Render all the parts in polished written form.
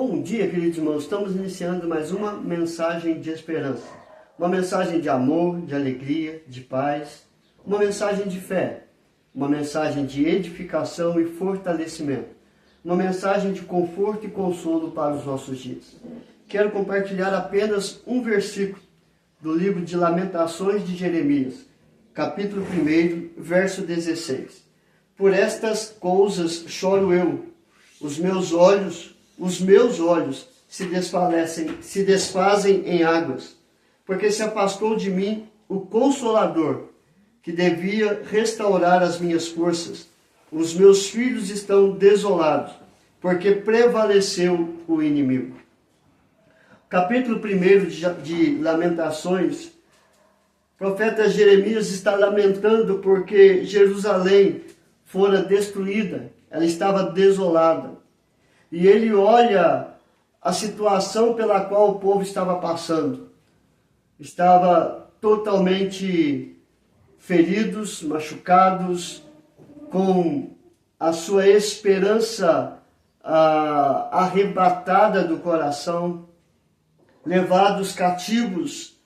Bom dia, queridos irmãos. Estamos iniciando mais uma mensagem de esperança. Uma mensagem de amor, de alegria, de paz. Uma mensagem de fé. Uma mensagem de edificação e fortalecimento. Uma mensagem de conforto e consolo para os nossos dias. Quero compartilhar apenas um versículo do livro de Lamentações de Jeremias, capítulo 1, verso 16. Por estas coisas choro eu, os meus olhos se desfazem em águas, porque se afastou de mim o Consolador, que devia restaurar as minhas forças. Os meus filhos estão desolados, porque prevaleceu o inimigo. Capítulo 1 de Lamentações, o profeta Jeremias está lamentando porque Jerusalém fora destruída, ela estava desolada. E ele olha a situação pela qual o povo estava passando. Estava totalmente feridos, machucados, com a sua esperança arrebatada do coração, levados cativos.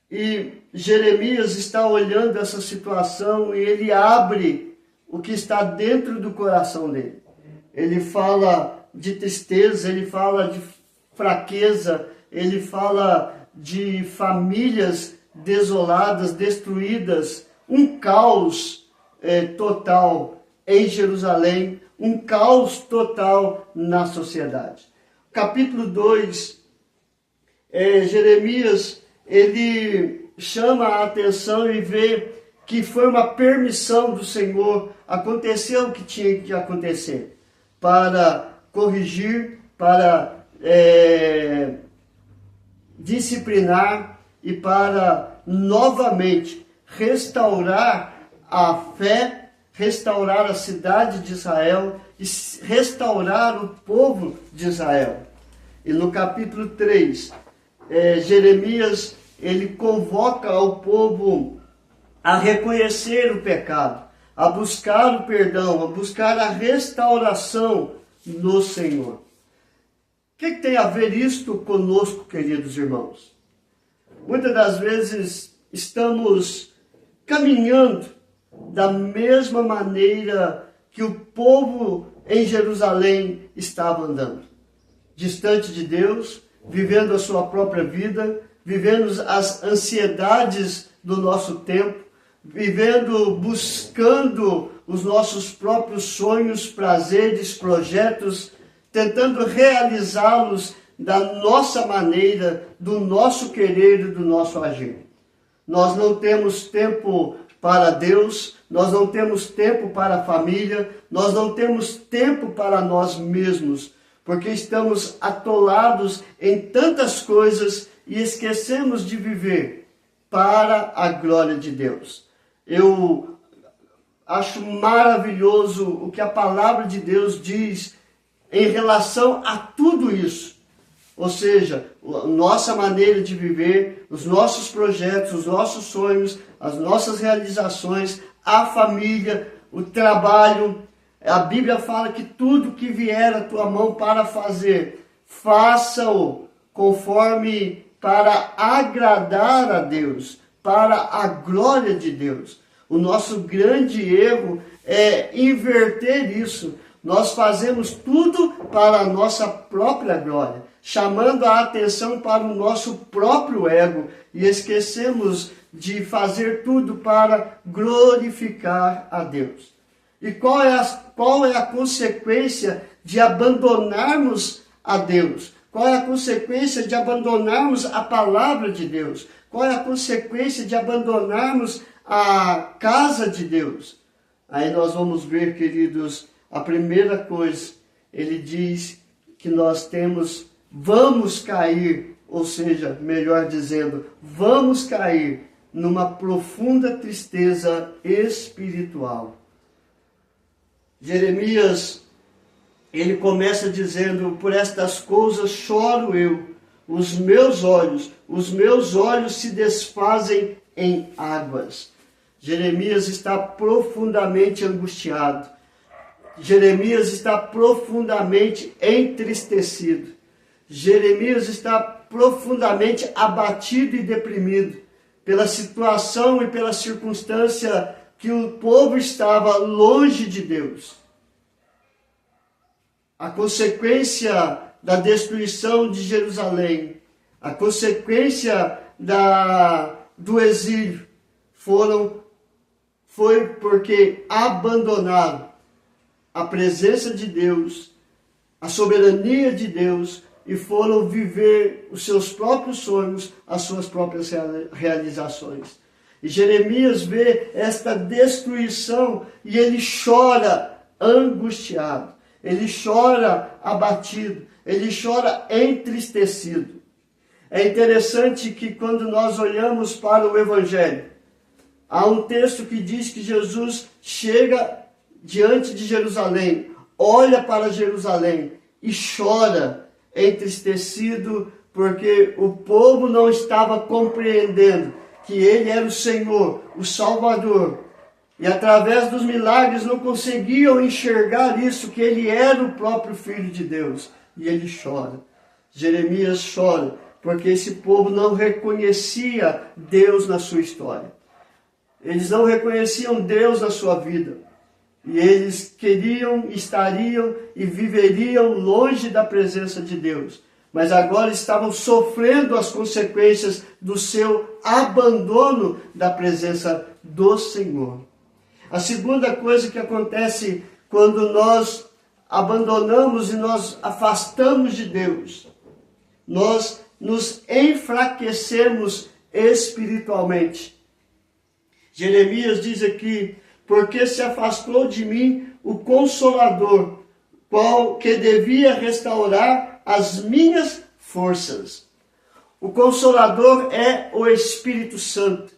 E Jeremias está olhando essa situação e ele abre o que está dentro do coração dele. Ele fala de tristeza, ele fala de fraqueza, ele fala de famílias desoladas, destruídas, um caos total em Jerusalém, um caos total na sociedade. Capítulo 2, Jeremias, ele chama a atenção e vê que foi uma permissão do Senhor, aconteceu o que tinha que acontecer, para corrigir, para disciplinar e para novamente restaurar a fé, restaurar a cidade de Israel e restaurar o povo de Israel. E no capítulo 3, Jeremias, ele convoca o povo a reconhecer o pecado, a buscar o perdão, a buscar a restauração no Senhor. O que tem a ver isto conosco, queridos irmãos? Muitas das vezes estamos caminhando da mesma maneira que o povo em Jerusalém estava andando. Distante de Deus, vivendo a sua própria vida, vivendo as ansiedades do nosso tempo, buscando os nossos próprios sonhos, prazeres, projetos, tentando realizá-los da nossa maneira, do nosso querer e do nosso agir. Nós não temos tempo para Deus, nós não temos tempo para a família, nós não temos tempo para nós mesmos, porque estamos atolados em tantas coisas e esquecemos de viver para a glória de Deus. Eu acho maravilhoso o que a palavra de Deus diz em relação a tudo isso. Ou seja, a nossa maneira de viver, os nossos projetos, os nossos sonhos, as nossas realizações, a família, o trabalho. A Bíblia fala que tudo que vier à tua mão para fazer, faça-o conforme para agradar a Deus, para a glória de Deus. O nosso grande erro é inverter isso. Nós fazemos tudo para a nossa própria glória, chamando a atenção para o nosso próprio ego e esquecemos de fazer tudo para glorificar a Deus. E qual é a consequência de abandonarmos a Deus? Qual é a consequência de abandonarmos a palavra de Deus? Qual é a consequência de abandonarmos a casa de Deus? Aí nós vamos ver, queridos, a primeira coisa, ele diz que vamos cair, ou seja, melhor dizendo, vamos cair numa profunda tristeza espiritual. Jeremias, ele começa dizendo, por estas coisas choro eu, os meus olhos se desfazem em águas. Jeremias está profundamente angustiado. Jeremias está profundamente entristecido. Jeremias está profundamente abatido e deprimido pela situação e pela circunstância que o povo estava longe de Deus. A consequência da destruição de Jerusalém, a consequência do exílio, foi porque abandonaram a presença de Deus, a soberania de Deus, e foram viver os seus próprios sonhos, as suas próprias realizações. E Jeremias vê esta destruição e ele chora angustiado, ele chora abatido, ele chora entristecido. É interessante que quando nós olhamos para o Evangelho, há um texto que diz que Jesus chega diante de Jerusalém, olha para Jerusalém e chora entristecido, porque o povo não estava compreendendo que ele era o Senhor, o Salvador. E através dos milagres não conseguiam enxergar isso, que ele era o próprio Filho de Deus. E ele chora. Jeremias chora, porque esse povo não reconhecia Deus na sua história. Eles não reconheciam Deus na sua vida. E eles queriam, estariam e viveriam longe da presença de Deus. Mas agora estavam sofrendo as consequências do seu abandono da presença do Senhor. A segunda coisa que acontece quando nós abandonamos e nós afastamos de Deus, nós nos enfraquecemos espiritualmente. Jeremias diz aqui: porque se afastou de mim o Consolador, qual que devia restaurar as minhas forças. O Consolador é o Espírito Santo.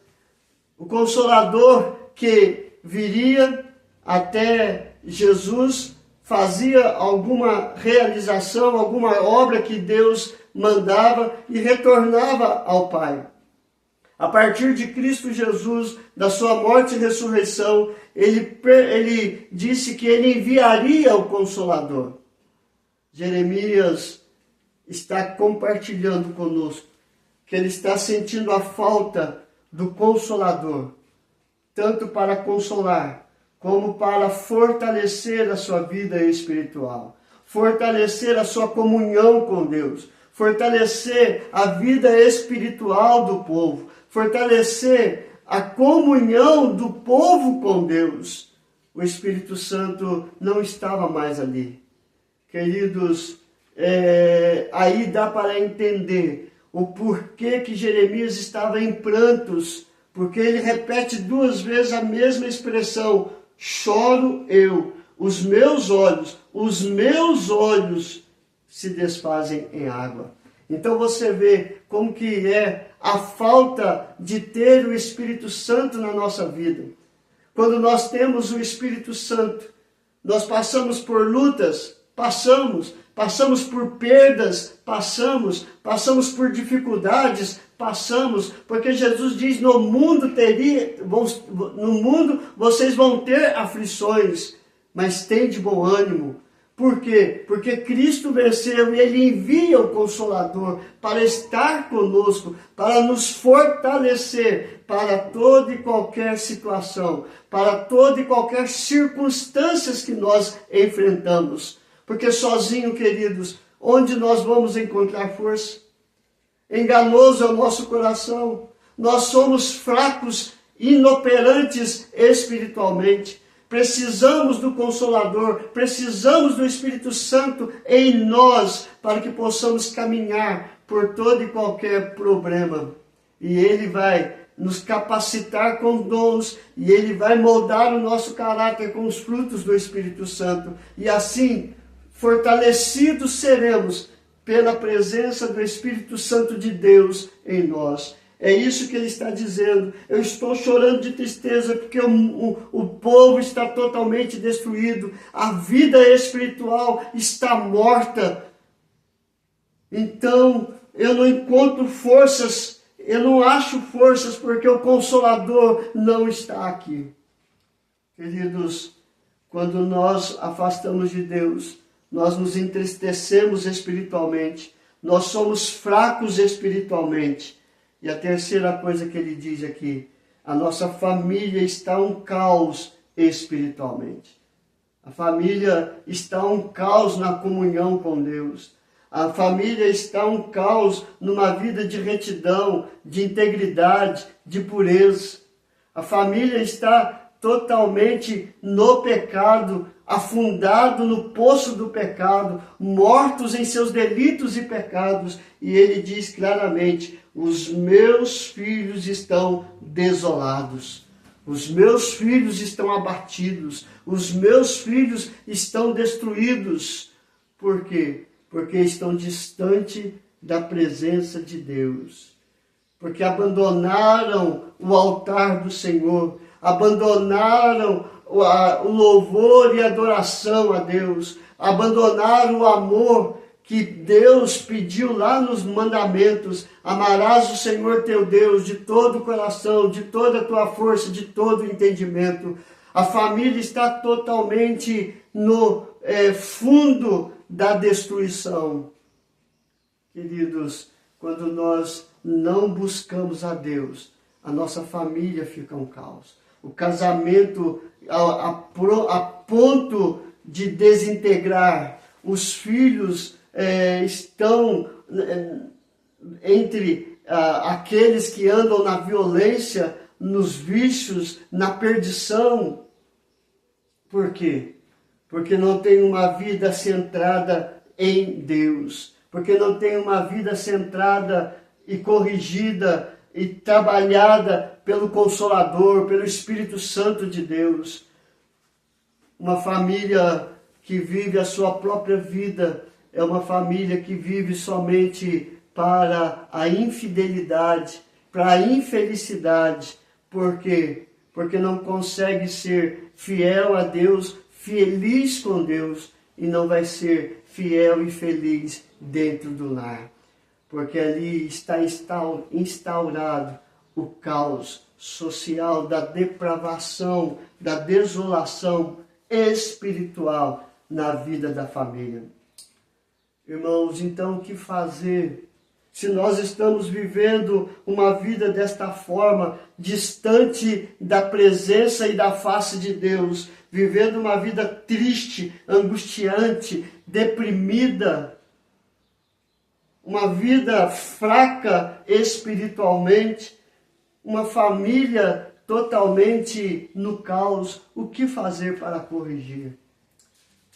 O Consolador que viria até Jesus, fazia alguma realização, alguma obra que Deus mandava e retornava ao Pai. A partir de Cristo Jesus, da sua morte e ressurreição, ele disse que ele enviaria o Consolador. Jeremias está compartilhando conosco que ele está sentindo a falta do Consolador, tanto para consolar, como para fortalecer a sua vida espiritual, fortalecer a sua comunhão com Deus, fortalecer a vida espiritual do povo, fortalecer a comunhão do povo com Deus. O Espírito Santo não estava mais ali. Queridos, aí dá para entender o porquê que Jeremias estava em prantos, porque ele repete 2 vezes a mesma expressão: choro eu, os meus olhos se desfazem em água. Então você vê como que é a falta de ter o Espírito Santo na nossa vida. Quando nós temos o Espírito Santo, nós passamos por lutas, passamos por perdas, passamos por dificuldades, porque Jesus diz: no mundo vocês vão ter aflições, mas tende bom ânimo. Por quê? Porque Cristo venceu e Ele envia o Consolador para estar conosco, para nos fortalecer para toda e qualquer situação, para toda e qualquer circunstância que nós enfrentamos. Porque sozinho, queridos, onde nós vamos encontrar força? Enganoso é o nosso coração. Nós somos fracos, inoperantes espiritualmente. Precisamos do Consolador, precisamos do Espírito Santo em nós, para que possamos caminhar por todo e qualquer problema. E Ele vai nos capacitar com dons, e Ele vai moldar o nosso caráter com os frutos do Espírito Santo. E assim, fortalecidos seremos pela presença do Espírito Santo de Deus em nós. É isso que ele está dizendo. Eu estou chorando de tristeza porque o povo está totalmente destruído. A vida espiritual está morta. Então, eu não encontro forças, eu não acho forças porque o Consolador não está aqui. Queridos, quando nós afastamos de Deus, nós nos entristecemos espiritualmente, nós somos fracos espiritualmente. E a terceira coisa que ele diz aqui, a nossa família está um caos espiritualmente. A família está um caos na comunhão com Deus. A família está um caos numa vida de retidão, de integridade, de pureza. A família está totalmente no pecado, afundado no poço do pecado, mortos em seus delitos e pecados. E ele diz claramente, os meus filhos estão desolados. Os meus filhos estão abatidos. Os meus filhos estão destruídos. Por quê? Porque estão distante da presença de Deus. Porque abandonaram o altar do Senhor. Abandonaram o louvor e adoração a Deus. Abandonaram o amor que Deus pediu lá nos mandamentos. Amarás o Senhor teu Deus de todo o coração, de toda a tua força, de todo o entendimento. A família está totalmente no fundo da destruição. Queridos, quando nós não buscamos a Deus, a nossa família fica um caos. O casamento a ponto de desintegrar. Os filhos estão entre aqueles que andam na violência, nos vícios, na perdição. Por quê? Porque não tem uma vida centrada em Deus. Porque não tem uma vida centrada e corrigida e trabalhada pelo Consolador, pelo Espírito Santo de Deus. Uma família que vive a sua própria vida é uma família que vive somente para a infidelidade, para a infelicidade. Por quê? Porque não consegue ser fiel a Deus, feliz com Deus, e não vai ser fiel e feliz dentro do lar. Porque ali está instaurado o caos social, da depravação, da desolação espiritual na vida da família. Irmãos, então o que fazer? Se nós estamos vivendo uma vida desta forma, distante da presença e da face de Deus, vivendo uma vida triste, angustiante, deprimida, uma vida fraca espiritualmente, uma família totalmente no caos, o que fazer para corrigir?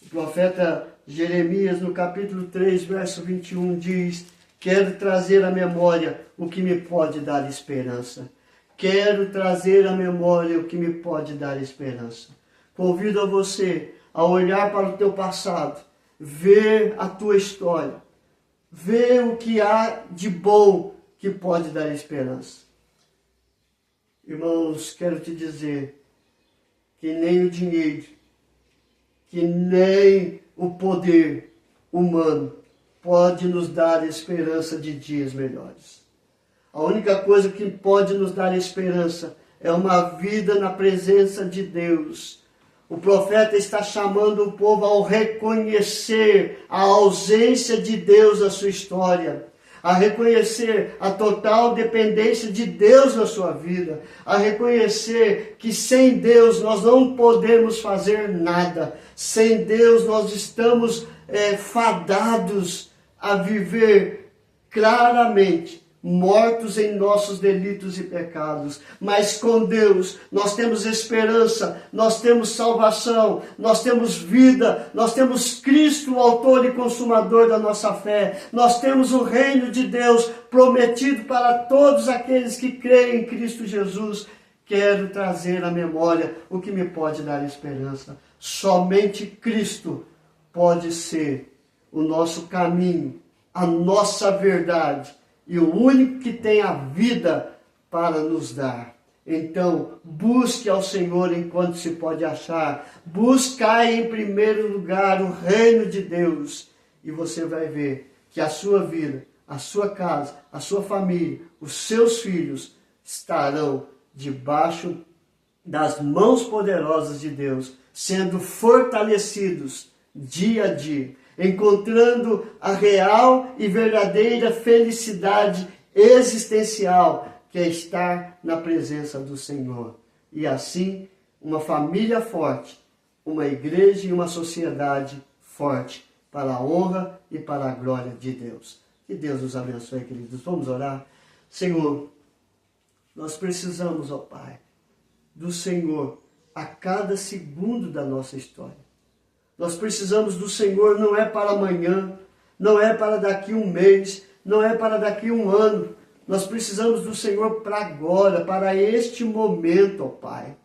O profeta Jeremias, no capítulo 3, verso 21, diz: quero trazer à memória o que me pode dar esperança. Quero trazer à memória o que me pode dar esperança. Convido a você a olhar para o teu passado, ver a tua história, ver o que há de bom que pode dar esperança. Irmãos, quero te dizer que nem o dinheiro, que nem o poder humano pode nos dar esperança de dias melhores. A única coisa que pode nos dar esperança é uma vida na presença de Deus. O profeta está chamando o povo ao reconhecer a ausência de Deus na sua história, a reconhecer a total dependência de Deus na sua vida, a reconhecer que sem Deus nós não podemos fazer nada. Sem Deus nós estamos fadados a viver claramente, mortos em nossos delitos e pecados. Mas com Deus nós temos esperança, nós temos salvação, nós temos vida, nós temos Cristo, o autor e consumador da nossa fé. Nós temos o reino de Deus prometido para todos aqueles que creem em Cristo Jesus. Quero trazer à memória o que me pode dar esperança. Somente Cristo pode ser o nosso caminho, a nossa verdade, e o único que tem a vida para nos dar. Então, busque ao Senhor enquanto se pode achar. Buscai em primeiro lugar o reino de Deus. E você vai ver que a sua vida, a sua casa, a sua família, os seus filhos estarão debaixo das mãos poderosas de Deus, sendo fortalecidos dia a dia, encontrando a real e verdadeira felicidade existencial, que é estar na presença do Senhor. E assim, uma família forte, uma igreja e uma sociedade forte, para a honra e para a glória de Deus. Que Deus nos abençoe, queridos. Vamos orar? Senhor, nós precisamos, ó Pai, do Senhor a cada segundo da nossa história. Nós precisamos do Senhor, não é para amanhã, não é para daqui um mês, não é para daqui um ano. Nós precisamos do Senhor para agora, para este momento, ó Pai.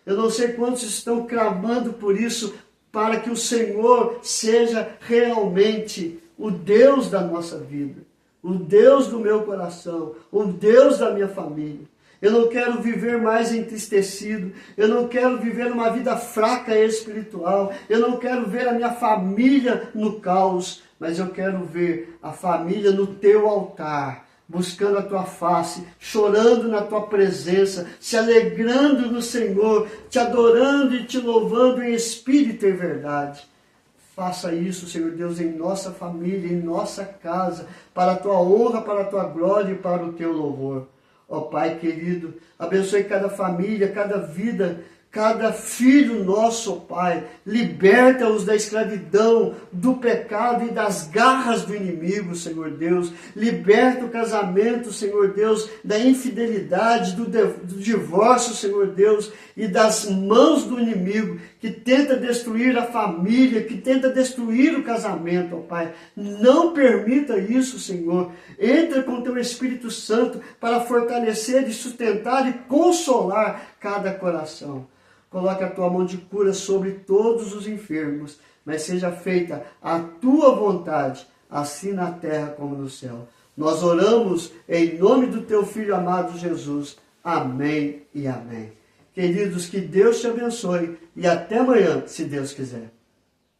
Eu não sei quantos estão clamando por isso, para que o Senhor seja realmente o Deus da nossa vida, o Deus do meu coração, o Deus da minha família. Eu não quero viver mais entristecido, eu não quero viver uma vida fraca espiritual, eu não quero ver a minha família no caos, mas eu quero ver a família no teu altar, buscando a tua face, chorando na tua presença, se alegrando no Senhor, te adorando e te louvando em espírito e verdade. Faça isso, Senhor Deus, em nossa família, em nossa casa, para a tua honra, para a tua glória e para o teu louvor. Ó Pai querido, abençoe cada família, cada vida, cada filho nosso, ó Pai. Liberta-os da escravidão, do pecado e das garras do inimigo, Senhor Deus. Liberta o casamento, Senhor Deus, da infidelidade, do divórcio, Senhor Deus, e das mãos do inimigo que tenta destruir a família, que tenta destruir o casamento, ó Pai. Não permita isso, Senhor. Entra com teu Espírito Santo para fortalecer e sustentar e consolar cada coração. Coloque a tua mão de cura sobre todos os enfermos, mas seja feita a tua vontade, assim na terra como no céu. Nós oramos em nome do teu Filho amado Jesus. Amém e amém. Queridos, que Deus te abençoe e até amanhã, se Deus quiser.